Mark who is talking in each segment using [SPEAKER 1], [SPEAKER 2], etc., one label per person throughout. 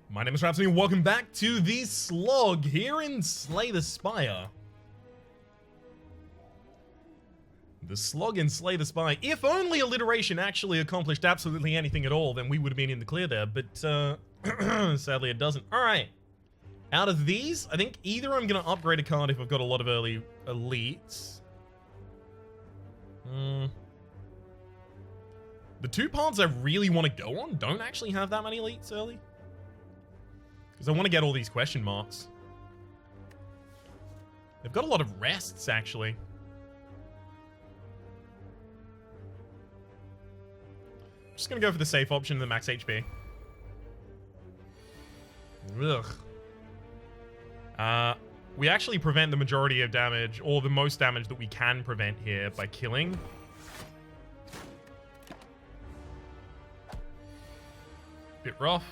[SPEAKER 1] My name is Rhapsody and welcome back to the slog here in Slay the Spire. The slog in Slay the Spire. If only alliteration actually accomplished absolutely anything at all, then we would have been in the clear there, but sadly it doesn't. Alright. Out of these, I think either I'm going to upgrade a card if I've got a lot of early elites. The two paths I really want to go on don't actually have that many elites early. Because I want to get all these question marks. They've got a lot of rests, actually. I'm just going to go for the safe option, the max HP. Ugh. We actually prevent the majority of damage, or the most damage that we can prevent here by killing. Bit rough.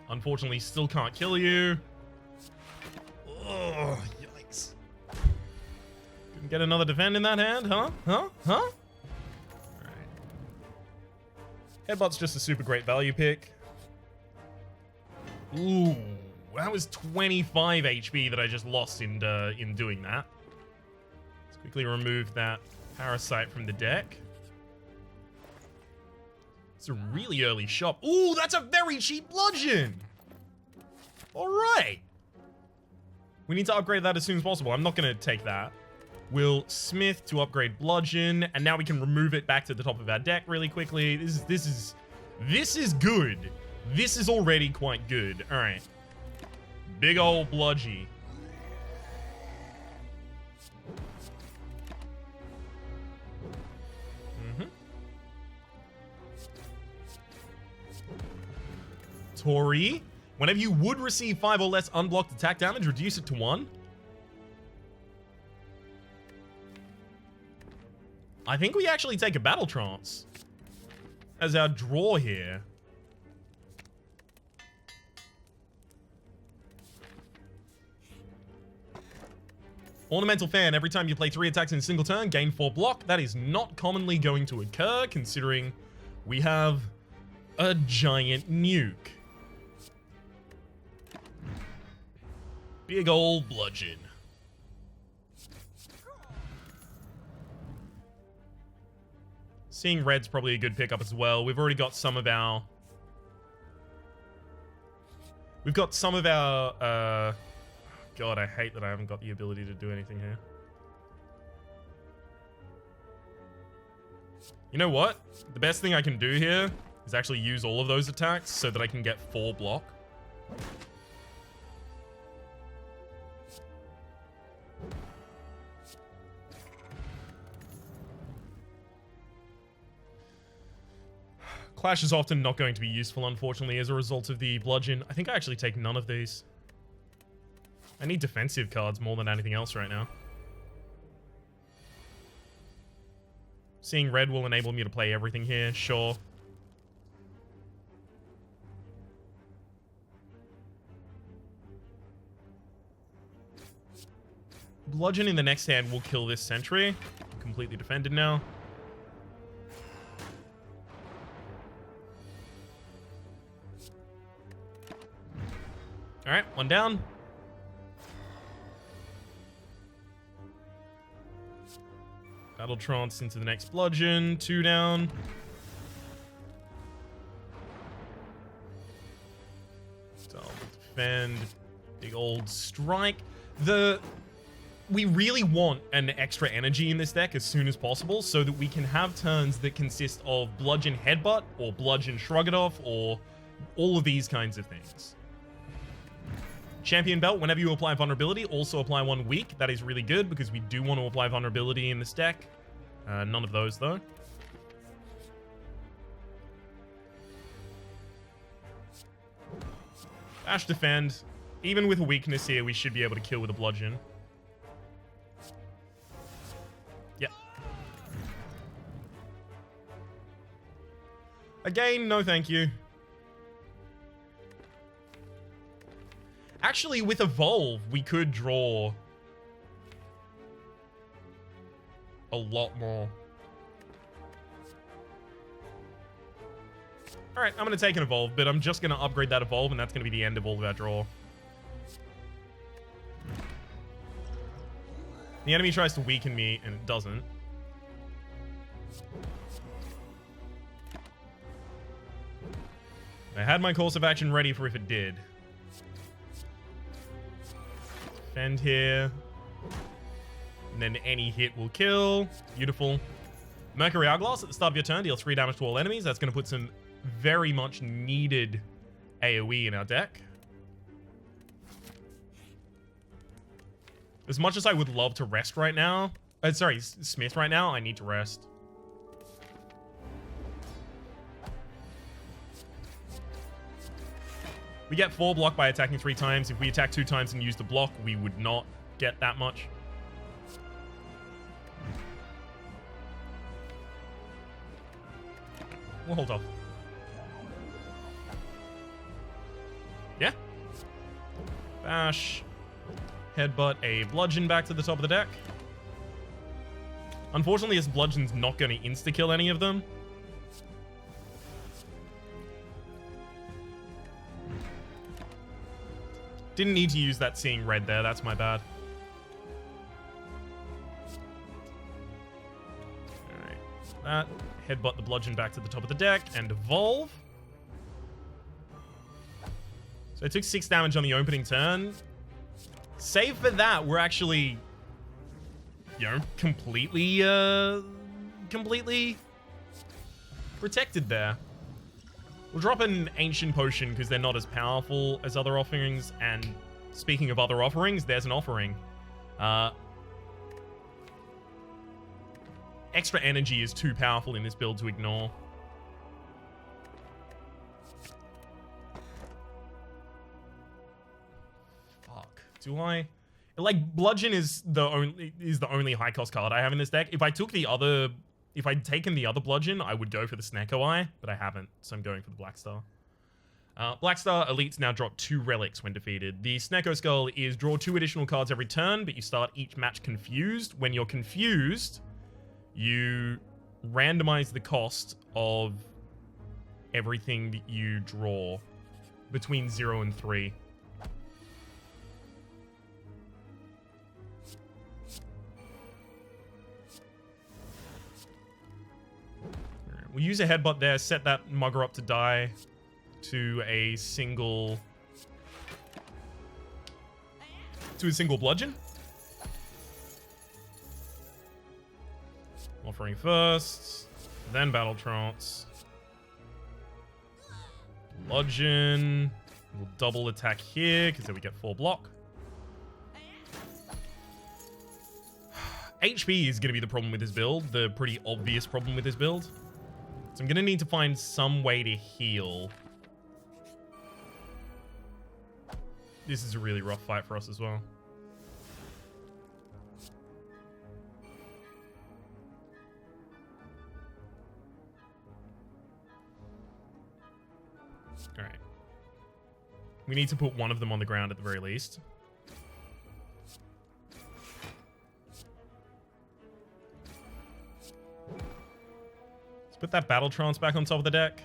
[SPEAKER 1] Unfortunately, still can't kill you. Oh, yikes. Couldn't get another defend in that hand, huh? Alright. Headbutt's just a super great value pick. Ooh, that was 25 HP that I just lost in doing that. Let's quickly remove that parasite from the deck. It's a really early shop. Ooh, that's a very cheap bludgeon. All right. We need to upgrade that as soon as possible. I'm not going to take that. We'll smith to upgrade bludgeon, and now we can remove it back to the top of our deck really quickly. This is good. This is already quite good. All right. Big old bludgy. Tori, whenever you would receive 5 or less unblocked attack damage, reduce it to 1. I think we actually take a battle trance as our draw here. Ornamental Fan, every time you play 3 attacks in a single turn, gain 4 block. That is not commonly going to occur, considering we have a giant nuke. Big old bludgeon. Seeing red's probably a good pickup as well. We've already got some of our... God, I hate that I haven't got the ability to do anything here. You know what? The best thing I can do here is actually use all of those attacks so that I can get 4 block. Clash is often not going to be useful, unfortunately, as a result of the bludgeon. I think I actually take none of these. I need defensive cards more than anything else right now. Seeing red will enable me to play everything here, sure. Bludgeon in the next hand will kill this sentry. Completely defended now. Alright, 1 down. Battle trance into the next bludgeon. 2 down. So defend. Big old strike. We really want an extra energy in this deck as soon as possible so that we can have turns that consist of bludgeon headbutt or bludgeon shrug it off or all of these kinds of things. Champion Belt, whenever you apply vulnerability, also apply 1 weak. That is really good because we do want to apply vulnerability in this deck. None of those, though. Bash defend. Even with a weakness here, we should be able to kill with a bludgeon. Yep. Again, no thank you. Actually, with Evolve, we could draw a lot more. Alright, I'm going to take an evolve, but I'm just going to upgrade that evolve, and that's going to be the end of all of our draw. The enemy tries to weaken me, and it doesn't. I had my course of action ready for if it did. Defend here. And then any hit will kill. Beautiful. Mercury Hourglass at the start of your turn. Deal 3 damage to all enemies. That's going to put some very much needed AoE in our deck. As much as I would love to rest right now... sorry, Smith right now, I need to rest. We get 4 block by attacking 3 times. If we attack 2 times and use the block, we would not get that much. We'll hold off. Yeah. Bash. Headbutt a bludgeon back to the top of the deck. Unfortunately, this bludgeon's not going to insta-kill any of them. Didn't need to use that Seeing Red there. That's my bad. Alright. That. Headbutt the bludgeon back to the top of the deck and evolve. So I took 6 damage on the opening turn. Save for that, we're actually, you know, completely protected there. We'll drop an Ancient Potion because they're not as powerful as other offerings. And speaking of other offerings, there's an offering. Extra energy is too powerful in this build to ignore. Fuck. Do I? Like, Bludgeon is the only high cost card I have in this deck. If I'd taken the other Bludgeon, I would go for the Snecko Eye, but I haven't, so I'm going for the Black Star. Black Star Elites now drop 2 relics when defeated. The Snecko Skull is draw 2 additional cards every turn, but you start each match confused. When you're confused, you randomize the cost of everything that you draw between 0 and 3. We'll use a headbutt there, set that mugger up to die to a single bludgeon. Offering first, then Battle Trance. Bludgeon. We'll double attack here, because then we get 4 block. HP is going to be the problem with this build, the pretty obvious problem with this build. So I'm going to need to find some way to heal. This is a really rough fight for us as well. Alright. We need to put one of them on the ground at the very least. Let's put that Battle Trance back on top of the deck.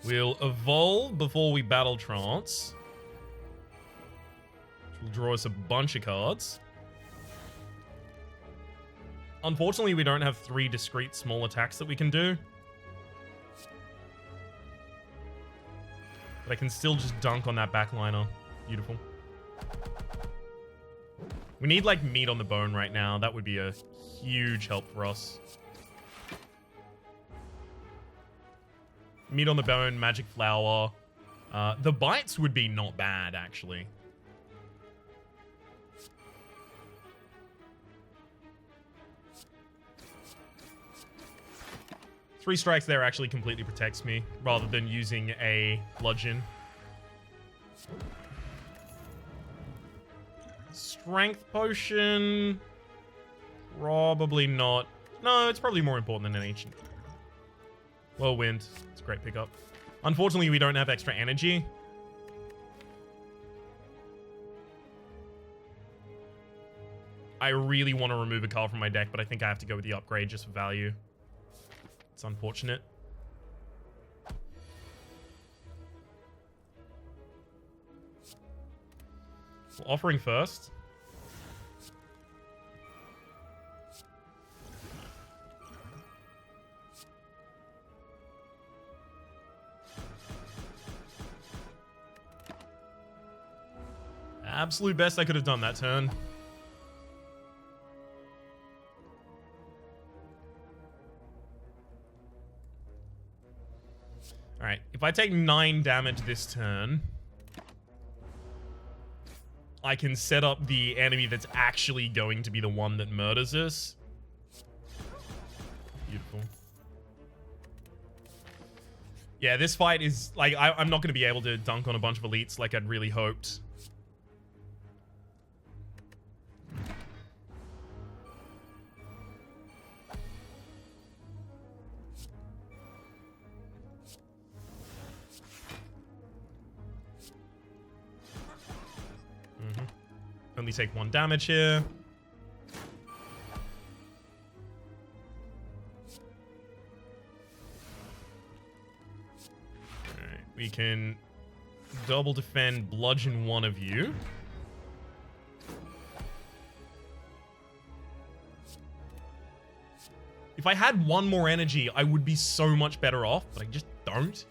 [SPEAKER 1] We'll evolve before we Battle Trance. Which will draw us a bunch of cards. Unfortunately, we don't have 3 discrete small attacks that we can do. But I can still just dunk on that backliner. Beautiful. We need, like, meat on the bone right now. That would be a huge help for us. Meat on the bone, magic flower. The bites would be not bad, actually. Three strikes there actually completely protects me, rather than using a bludgeon. Strength potion? Probably not. No, it's probably more important than an ancient. Whirlwind. It's a great pickup. Unfortunately, we don't have extra energy. I really want to remove a card from my deck, but I think I have to go with the upgrade just for value. It's unfortunate. Offering first. Absolute best I could have done that turn. Alright, if I take 9 damage this turn, I can set up the enemy that's actually going to be the one that murders us. Beautiful. Yeah, this fight is, like, I'm not going to be able to dunk on a bunch of elites like I'd really hoped. Only take 1 damage here. Alright, we can double defend, bludgeon one of you. If I had 1 more energy, I would be so much better off, but I just don't.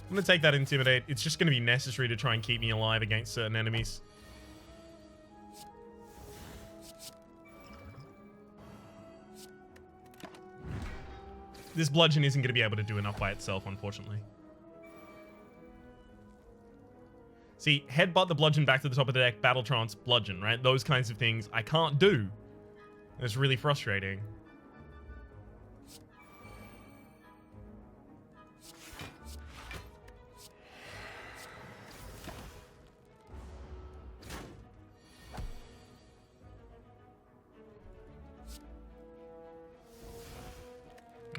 [SPEAKER 1] I'm going to take that Intimidate. It's just going to be necessary to try and keep me alive against certain enemies. This Bludgeon isn't going to be able to do enough by itself, unfortunately. See, Headbutt the Bludgeon back to the top of the deck, Battle Trance, Bludgeon, right? Those kinds of things I can't do. It's really frustrating.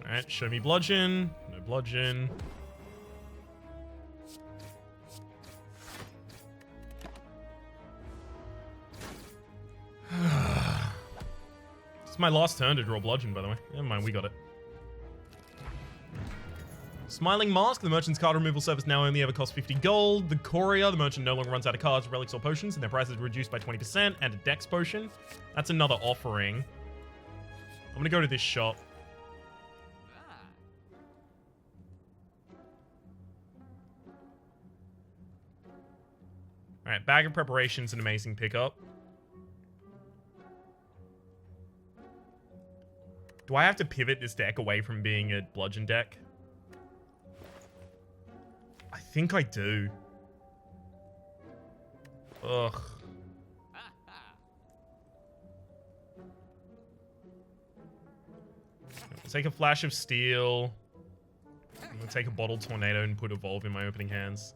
[SPEAKER 1] Alright, show me Bludgeon. No Bludgeon. It's my last turn to draw Bludgeon, by the way. Never mind, we got it. Smiling Mask, the merchant's card removal service now only ever costs 50 gold. The Courier, the merchant no longer runs out of cards, relics, or potions, and their price is reduced by 20%, and a Dex Potion. That's another offering. I'm gonna go to this shop. Alright, Bag of Preparation's an amazing pickup. Do I have to pivot this deck away from being a Bludgeon deck? I think I do. Ugh. I'll take a Flash of Steel. I'm gonna take a Bottled Tornado and put Evolve in my opening hands.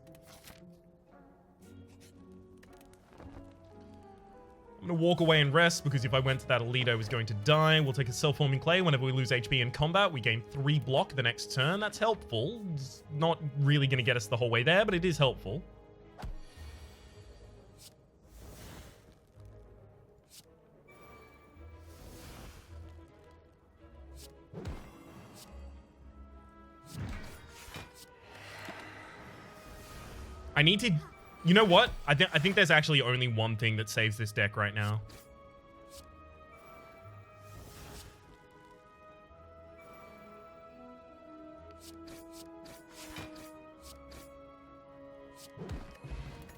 [SPEAKER 1] I'm going to walk away and rest, because if I went to that elite, I was going to die. We'll take a Self-Forming Clay. Whenever we lose HP in combat, we gain 3 block the next turn. That's helpful. It's not really going to get us the whole way there, but it is helpful. I need to... You know what? I think there's actually only one thing that saves this deck right now.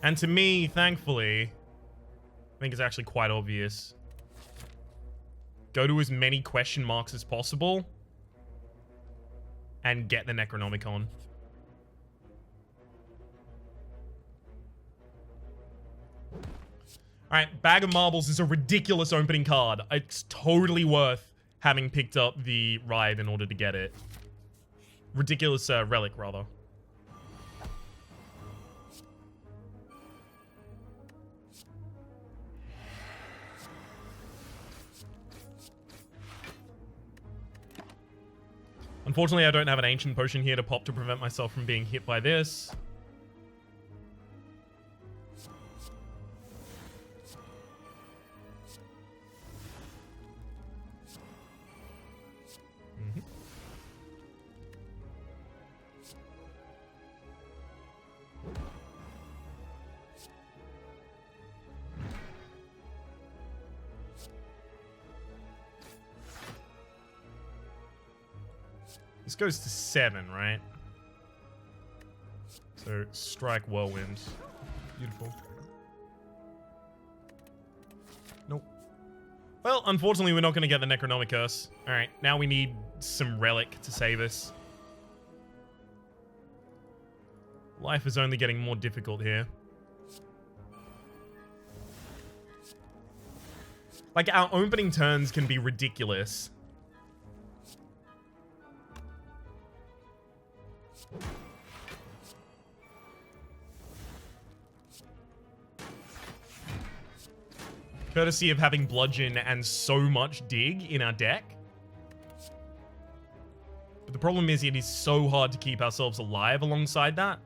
[SPEAKER 1] And to me, thankfully, I think it's actually quite obvious. Go to as many question marks as possible and get the Necronomicon. Alright, Bag of Marbles is a ridiculous opening card. It's totally worth having picked up the ride in order to get it. Ridiculous relic, rather. Unfortunately, I don't have an Ancient Potion here to pop to prevent myself from being hit by this. This goes to 7, right? So, strike Whirlwind. Beautiful. Nope. Well, unfortunately, we're not going to get the Necronomicus. Alright, now we need some Relic to save us. Life is only getting more difficult here. Like, our opening turns can be ridiculous. Courtesy of having Bludgeon and so much Dig in our deck. But the problem is it is so hard to keep ourselves alive alongside that.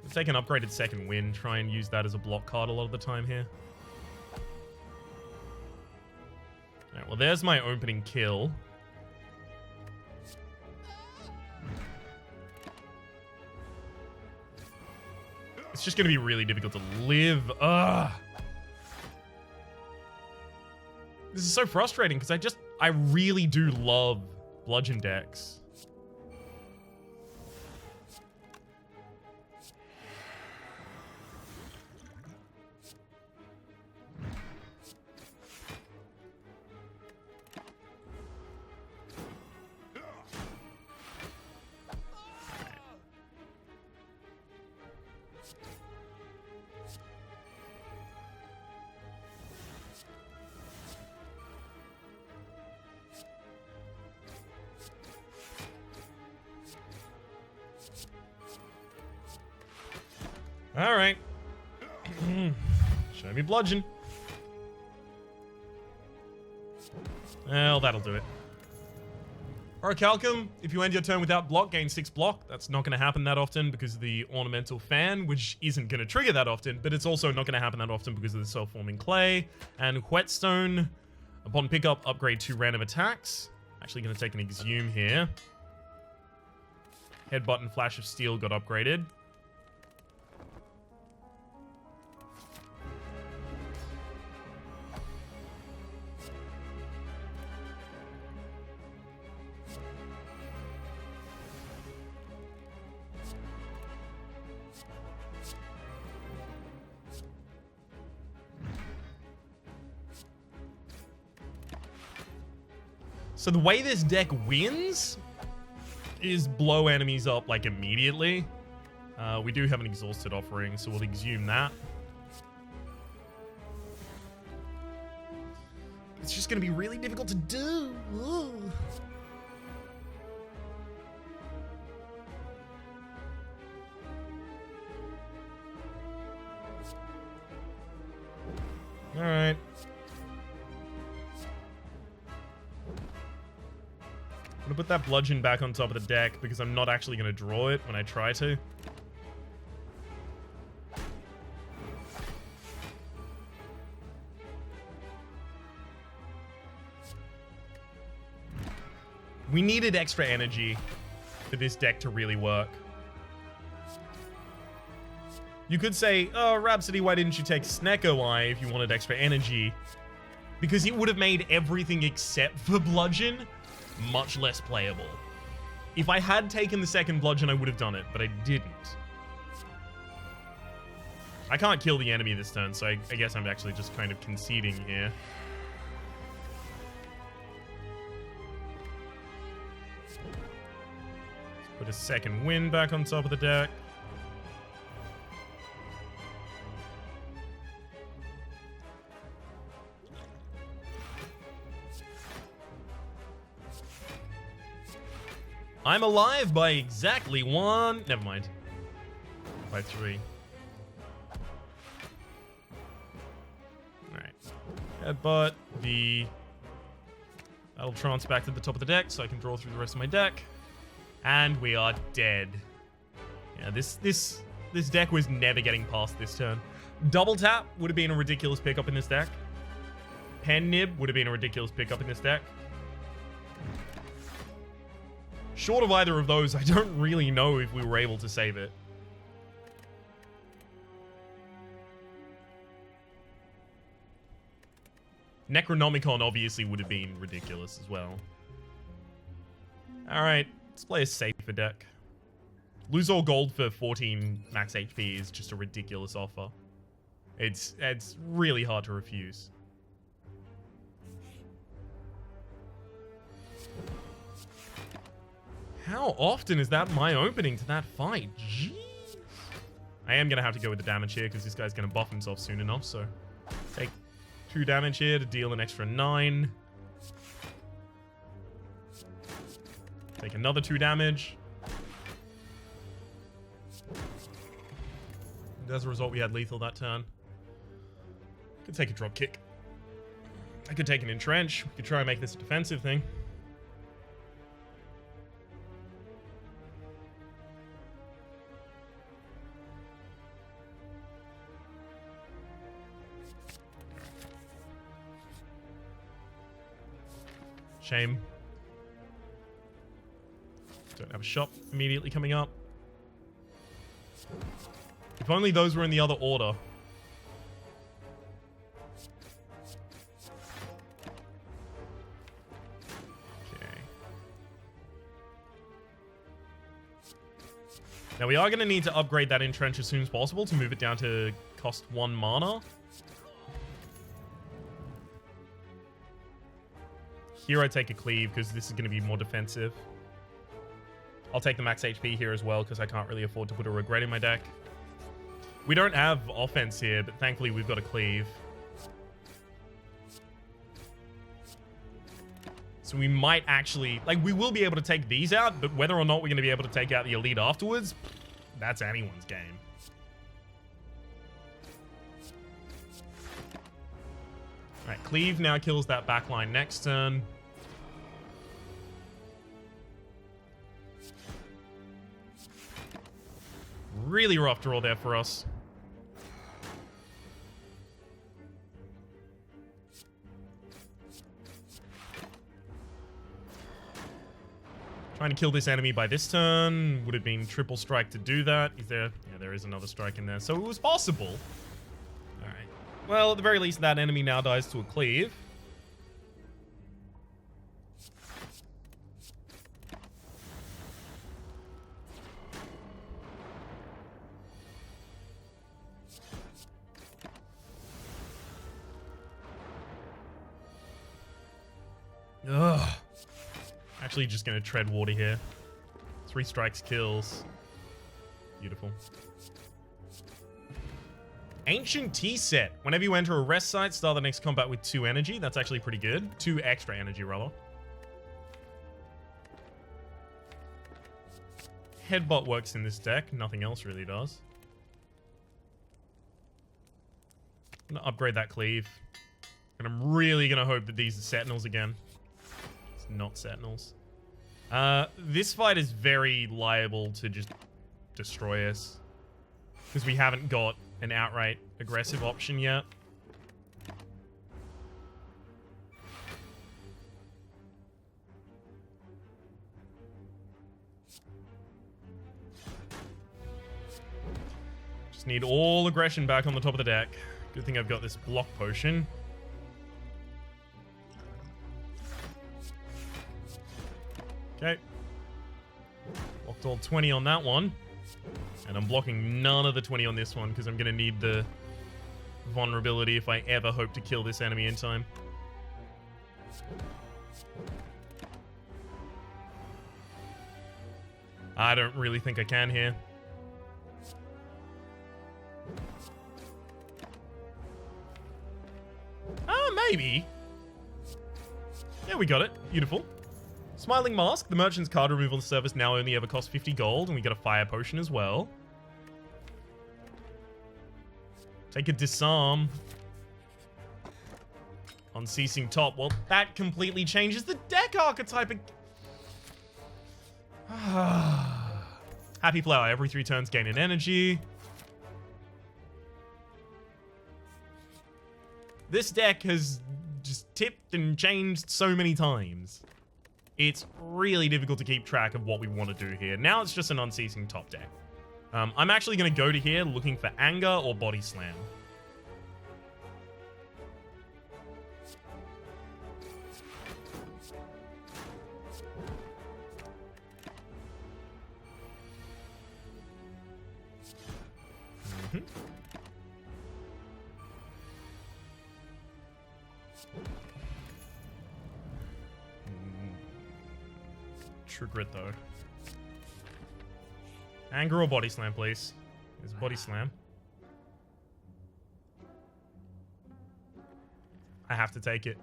[SPEAKER 1] Let's take an upgraded second wind, try and use that as a block card a lot of the time here. Alright, well there's my opening kill. It's just going to be really difficult to live. Ugh. This is so frustrating because I really do love Bludgeon decks. Alright. Show me Bludgeon. Well, that'll do it. Orichalcum, if you end your turn without block, gain 6 block. That's not going to happen that often because of the Ornamental Fan, which isn't going to trigger that often, but it's also not going to happen that often because of the Self-Forming Clay. And Whetstone, upon pickup, upgrade 2 random attacks. Actually going to take an Exhume here. Headbutt and Flash of Steel got upgraded. So the way this deck wins is blow enemies up, like, immediately. We do have an Exhausted offering, so we'll exhume that. It's just going to be really difficult to do. Ugh. All right. I'm gonna put that Bludgeon back on top of the deck because I'm not actually gonna draw it when I try to. We needed extra energy for this deck to really work. You could say, oh, Rhapsody, why didn't you take Snecko Eye if you wanted extra energy? Because it would have made everything except for Bludgeon much less playable. If I had taken the second Bludgeon, I would have done it, but I didn't. I can't kill the enemy this turn, so I guess I'm actually just kind of conceding here. Let's put a second wind back on top of the deck. I'm alive by exactly 1. Never mind. By 3. Alright. Headbutt. That'll trance back to the top of the deck so I can draw through the rest of my deck. And we are dead. Yeah, this deck was never getting past this turn. Double Tap would have been a ridiculous pickup in this deck. Pen Nib would have been a ridiculous pickup in this deck. Short of either of those, I don't really know if we were able to save it. Necronomicon obviously would have been ridiculous as well. Alright, let's play a safer deck. Lose all gold for 14 max HP is just a ridiculous offer. It's really hard to refuse. How often is that my opening to that fight? Jeez. I am going to have to go with the damage here because this guy's going to buff himself soon enough, so take 2 damage here to deal an extra 9. Take another 2 damage. And as a result, we had lethal that turn. Could take a drop kick. I could take an entrench. We could try and make this a defensive thing. Shame. Don't have a shop immediately coming up. If only those were in the other order. Okay. Now we are going to need to upgrade that entrench as soon as possible to move it down to cost 1 mana. Here I take a cleave because this is going to be more defensive. I'll take the max HP here as well because I can't really afford to put a regret in my deck. We don't have offense here, but thankfully we've got a cleave. So we might actually... Like, we will be able to take these out, but whether or not we're going to be able to take out the elite afterwards, that's anyone's game. Alright, cleave now kills that backline next turn. Really rough draw there for us. Trying to kill this enemy by this turn. Would have been triple strike to do that. Is there... Yeah, there is another strike in there. So it was possible. Alright. Well, at the very least, that enemy now dies to a cleave. Ugh. Actually just going to tread water here. 3 strikes kills. Beautiful. Ancient Tea Set. Whenever you enter a rest site, start the next combat with 2 energy. That's actually pretty good. 2 extra energy, rather. Headbutt works in this deck. Nothing else really does. I'm going to upgrade that cleave. And I'm really going to hope that these are Sentinels again. It's not Sentinels. This fight is very liable to just destroy us. Because we haven't got an outright aggressive option yet. Just need all aggression back on the top of the deck. Good thing I've got this block potion. Okay. Blocked all 20 on that one. And I'm blocking none of the 20 on this one because I'm going to need the vulnerability if I ever hope to kill this enemy in time. I don't really think I can here. Maybe. Yeah, we got it. Beautiful. Smiling Mask. The merchant's card removal service now only ever costs 50 gold, and we get a fire potion as well. Take a disarm. Unceasing Top. Well, that completely changes the deck archetype. Happy Flower. Every 3 turns gain an energy. This deck has just tipped and changed so many times. It's really difficult to keep track of what we want to do here. Now it's just an Unceasing Top deck. I'm actually going to go to here looking for Anger or Body Slam. True grit, though. Anger or body slam, please. There's body slam. I have to take it.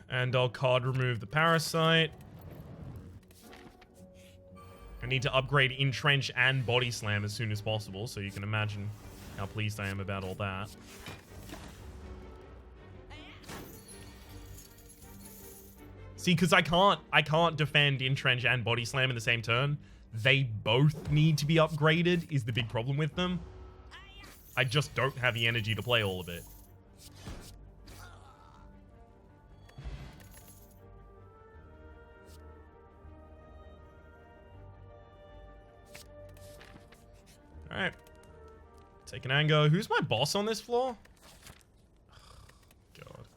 [SPEAKER 1] And I'll card remove the parasite. I need to upgrade Entrench and Body Slam as soon as possible, so you can imagine how pleased I am about all that. See, because I can't defend Entrench and Body Slam in the same turn. They both need to be upgraded, is the big problem with them. I just don't have the energy to play all of it. Alright. Take an anger. Who's my boss on this floor? God.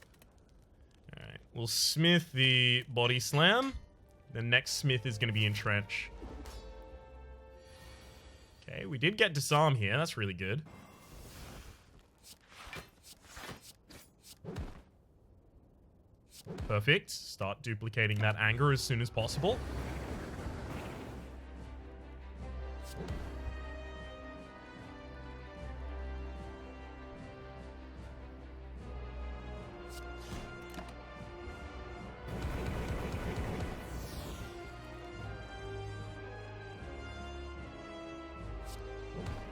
[SPEAKER 1] Alright. We'll smith the body slam. The next smith is going to be Entrench. Okay, we did get disarm here. That's really good. Perfect. Start duplicating that anger as soon as possible.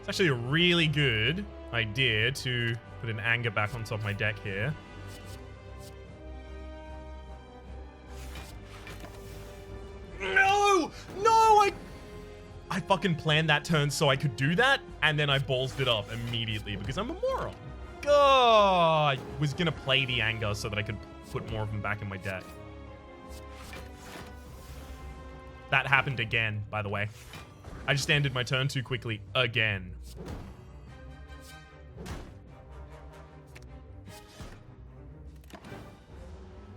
[SPEAKER 1] It's actually a really good idea to put an anger back on top of my deck here. No! No! I fucking planned that turn so I could do that, and then I ballsed it up immediately because I'm a moron. God! I was gonna play the anger so that I could put more of them back in my deck. That happened again, by the way. I just ended my turn too quickly again.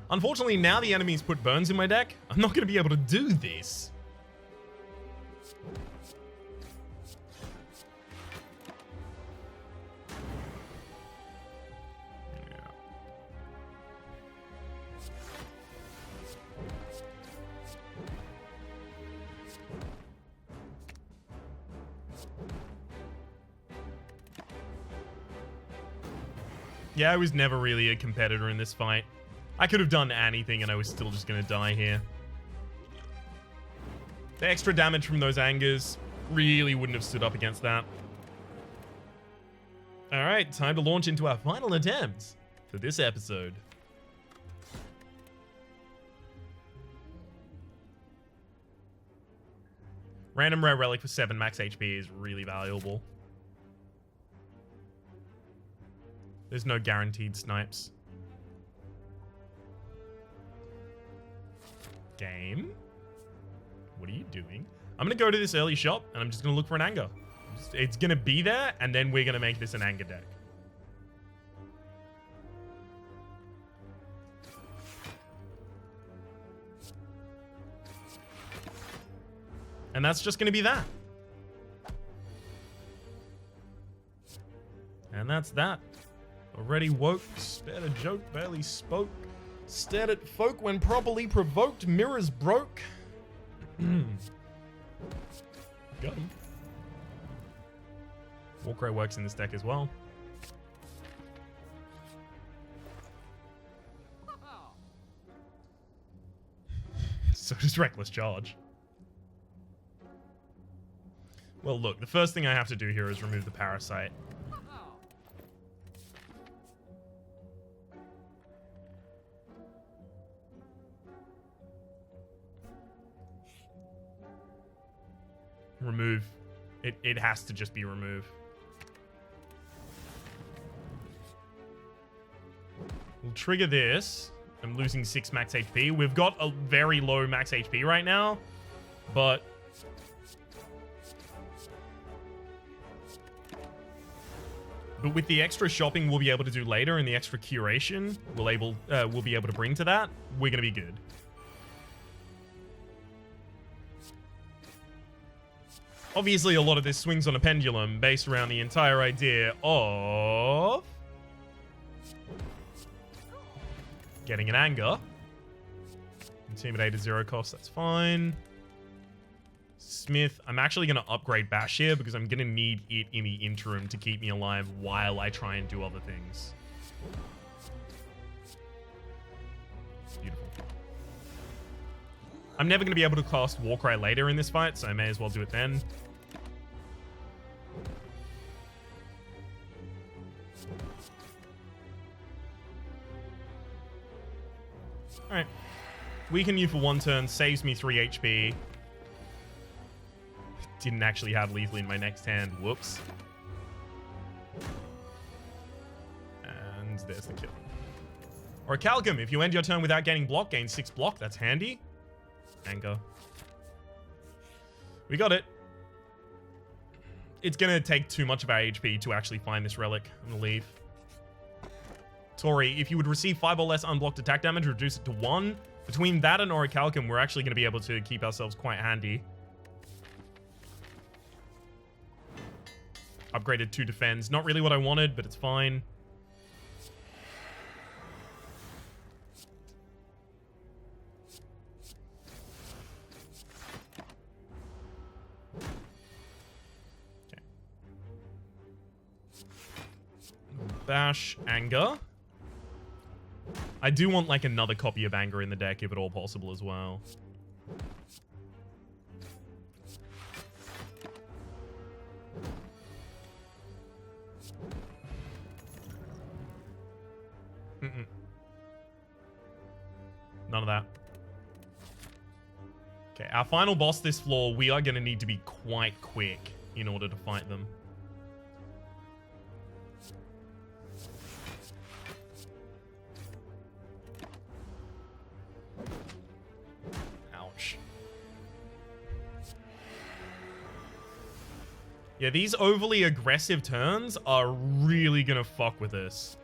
[SPEAKER 1] Unfortunately, now the enemies put burns in my deck. I'm not going to be able to do this. Yeah, I was never really a competitor in this fight. I could have done anything and I was still just going to die here. The extra damage from those angers really wouldn't have stood up against that. Alright, time to launch into our final attempts for this episode. Random rare relic for 7 max HP is really valuable. There's no guaranteed snipes. Game? What are you doing? I'm going to go to this early shop, and I'm just going to look for an anger. It's going to be there, and then we're going to make this an anger deck. And that's just going to be that. And that's that. Already woke, spared a joke, barely spoke. Stared at folk when properly provoked, mirrors broke. Got him. Warcry works in this deck as well. So does Reckless Charge. Well, look, the first thing I have to do here is remove the Parasite. Remove. It has to just be remove. We'll trigger this. I'm losing 6 max HP. We've got a very low max HP right now, but with the extra shopping we'll be able to do later and the extra curation we'll be able to bring to that, we're gonna be good. Obviously, a lot of this swings on a pendulum based around the entire idea of getting an anger. Intimidate at 0 cost, that's fine. Smith, I'm actually going to upgrade Bash here because I'm going to need it in the interim to keep me alive while I try and do other things. Beautiful. I'm never going to be able to cast Warcry later in this fight, so I may as well do it then. Alright. Weaken you for 1 turn, saves me 3 HP. Didn't actually have lethal in my next hand. Whoops. And there's the kill. Or a Calcum. If you end your turn without gaining block, gain 6 block. That's handy. Anger. We got it. It's going to take too much of our HP to actually find this relic. I'm going to leave. Tori, if you would receive 5 or less unblocked attack damage, reduce it to 1. Between that and Orichalcum, we're actually going to be able to keep ourselves quite handy. Upgraded 2 defense. Not really what I wanted, but it's fine. Okay. Bash, anger. I do want like another copy of anger in the deck if at all possible as well. None of that. Okay, our final boss this floor, we are going to need to be quite quick in order to fight them. Ouch. Yeah, these overly aggressive turns are really going to fuck with us.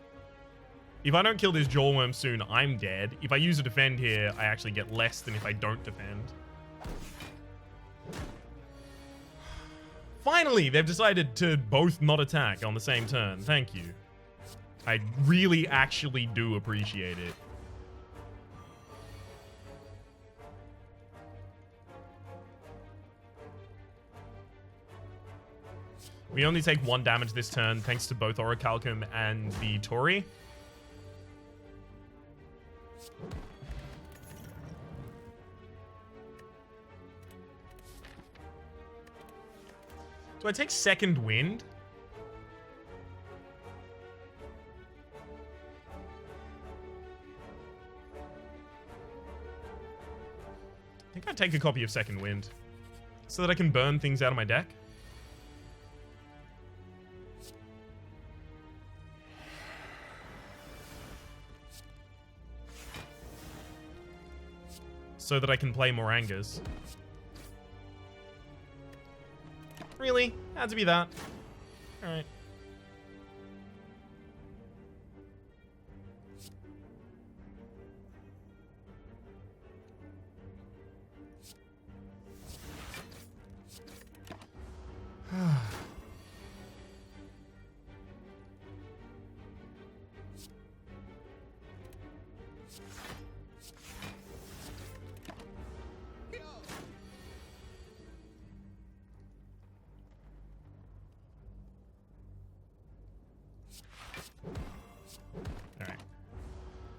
[SPEAKER 1] If I don't kill this Jawworm soon, I'm dead. If I use a defend here, I actually get less than if I don't defend. Finally, they've decided to both not attack on the same turn. Thank you. I really actually do appreciate it. We only take 1 damage this turn, thanks to both Orichalcum and the Tori. Do I take Second Wind? I think I'd take a copy of Second Wind so that I can burn things out of my deck. So that I can play more Angers. Really? Had to be that. Alright.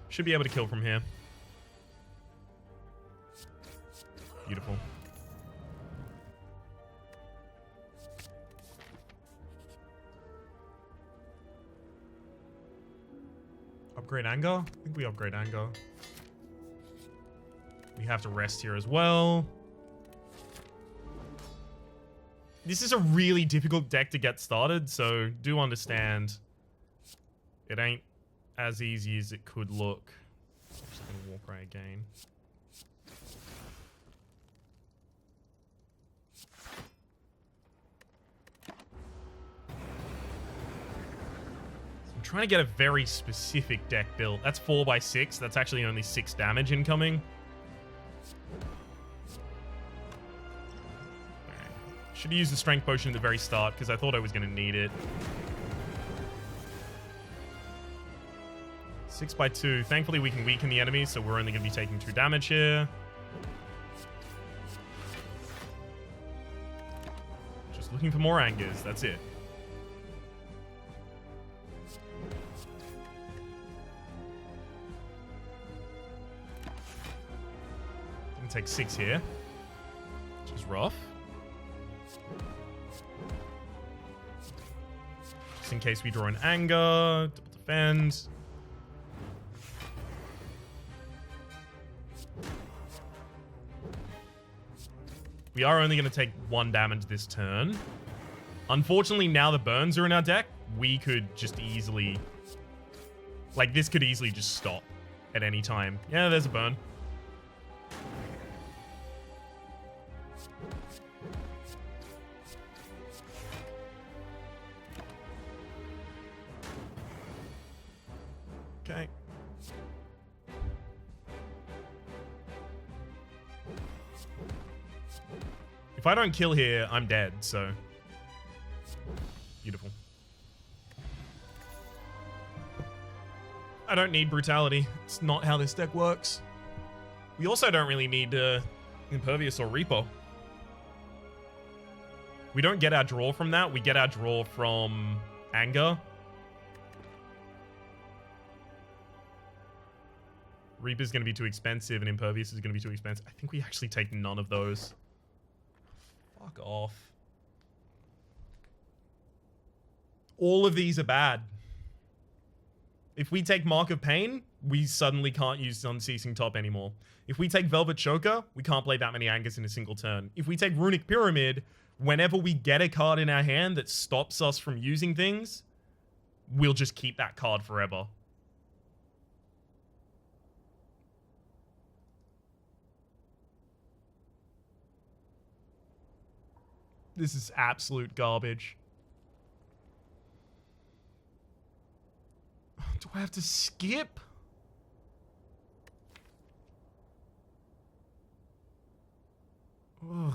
[SPEAKER 1] Should be able to kill from here. Beautiful. Upgrade anger? I think we upgrade anger. We have to rest here as well. This is a really difficult deck to get started, so do understand it ain't as easy as it could look. I'm just gonna walk right again. I'm trying to get a very specific deck built. That's 4x6. That's actually only 6 damage incoming. Alright. Should have used the strength potion at the very start because I thought I was going to need it. 6x2. Thankfully, we can weaken the enemy, so we're only going to be taking 2 damage here. Just looking for more angers. That's it. Gonna take 6 here, which is rough. Just in case we draw an anger, double defend. We are only going to take 1 damage this turn. Unfortunately, now the burns are in our deck, we could just easily... Like, this could easily just stop at any time. Yeah, there's a burn. Okay. If I don't kill here, I'm dead, so... Beautiful. I don't need brutality. It's not how this deck works. We also don't really need Impervious or Reaper. We don't get our draw from that. We get our draw from Anger. Reaper's going to be too expensive, and Impervious is going to be too expensive. I think we actually take none of those. Fuck off. All of these are bad. If we take Mark of Pain, we suddenly can't use Unceasing Top anymore. If we take Velvet Choker, we can't play that many Angers in a single turn. If we take Runic Pyramid, whenever we get a card in our hand that stops us from using things, we'll just keep that card forever. This is absolute garbage. Do I have to skip? Ugh.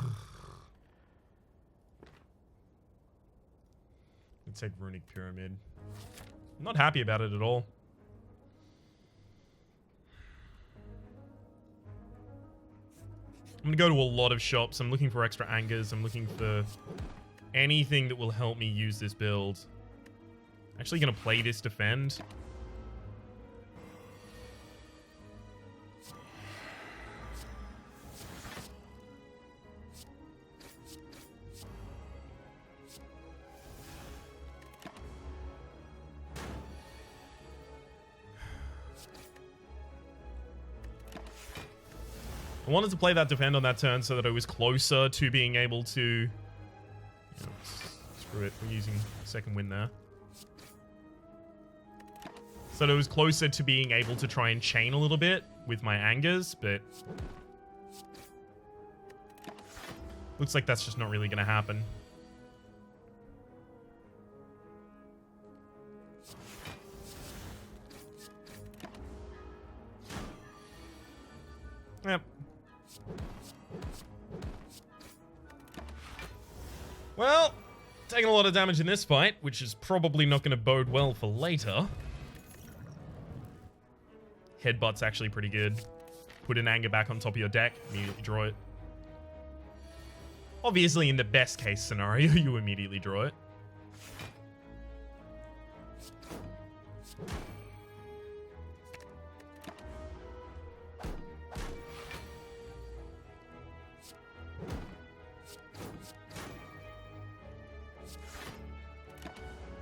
[SPEAKER 1] Let's take Runic Pyramid. I'm not happy about it at all. I'm gonna go to a lot of shops. I'm looking for extra angers. I'm looking for anything that will help me use this build. Actually gonna play this defend. I wanted to play that defend on that turn so that I was closer to being able to... You know, screw it, we're using second win there. So that I was closer to being able to try and chain a little bit with my angers, but... Looks like that's just not really going to happen. Yep. Well, taking a lot of damage in this fight, which is probably not going to bode well for later. Headbutt's actually pretty good. Put an anger back on top of your deck, immediately draw it. Obviously, in the best case scenario, you immediately draw it.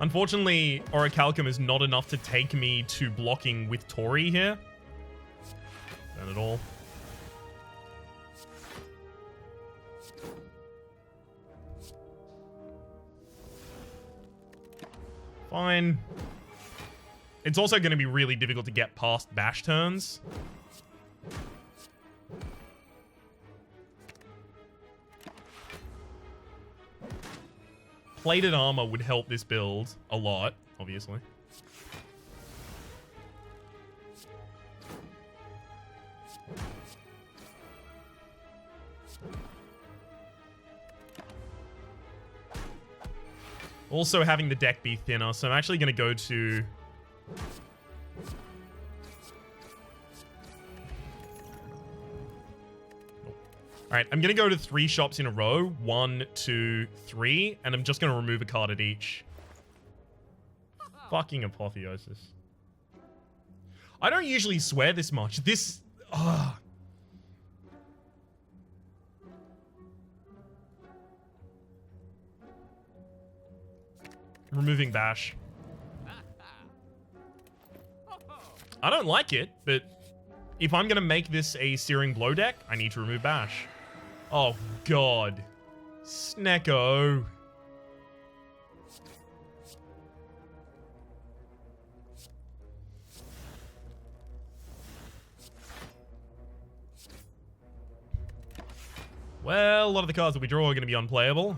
[SPEAKER 1] Unfortunately, Orichalcum is not enough to take me to blocking with Tori here. Not at all. Fine. It's also going to be really difficult to get past bash turns. Plated armor would help this build a lot, obviously. Also having the deck be thinner, so I'm actually going to go to... Alright, I'm going to go to 3 shops in a row. 1, 2, 3. And I'm just going to remove a card at each. Fucking Apotheosis. I don't usually swear this much. This... Removing Bash. I don't like it, but if I'm going to make this a Searing Blow deck, I need to remove Bash. Oh, God. Snecko. Well, a lot of the cards that we draw are going to be unplayable,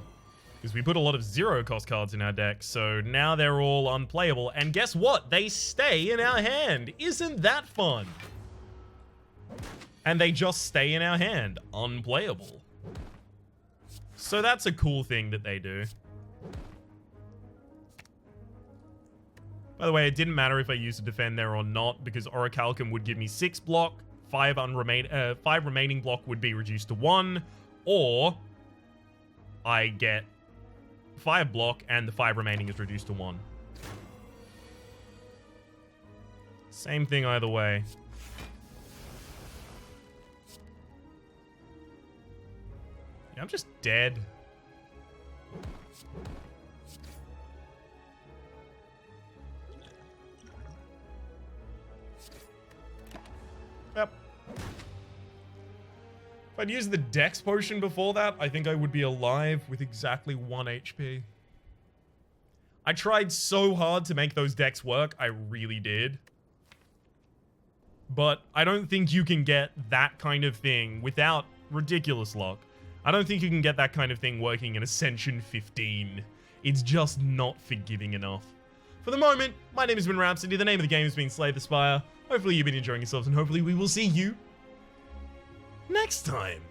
[SPEAKER 1] because we put a lot of 0-cost cards in our deck, so now they're all unplayable. And guess what? They stay in our hand. Isn't that fun? And they just stay in our hand, unplayable. So that's a cool thing that they do. By the way, it didn't matter if I used a defend there or not, because Orichalcum would give me 6 block, 5 remaining block would be reduced to 1, or I get 5 block and the 5 remaining is reduced to 1. Same thing either way. Yeah, I'm just dead. Yep. If I'd used the Dex potion before that, I think I would be alive with exactly 1 HP. I tried so hard to make those decks work, I really did. But I don't think you can get that kind of thing without ridiculous luck. I don't think you can get that kind of thing working in Ascension 15. It's just not forgiving enough. For the moment, my name has been Rhapsody, the name of the game has been Slay the Spire. Hopefully you've been enjoying yourselves, and hopefully we will see you next time.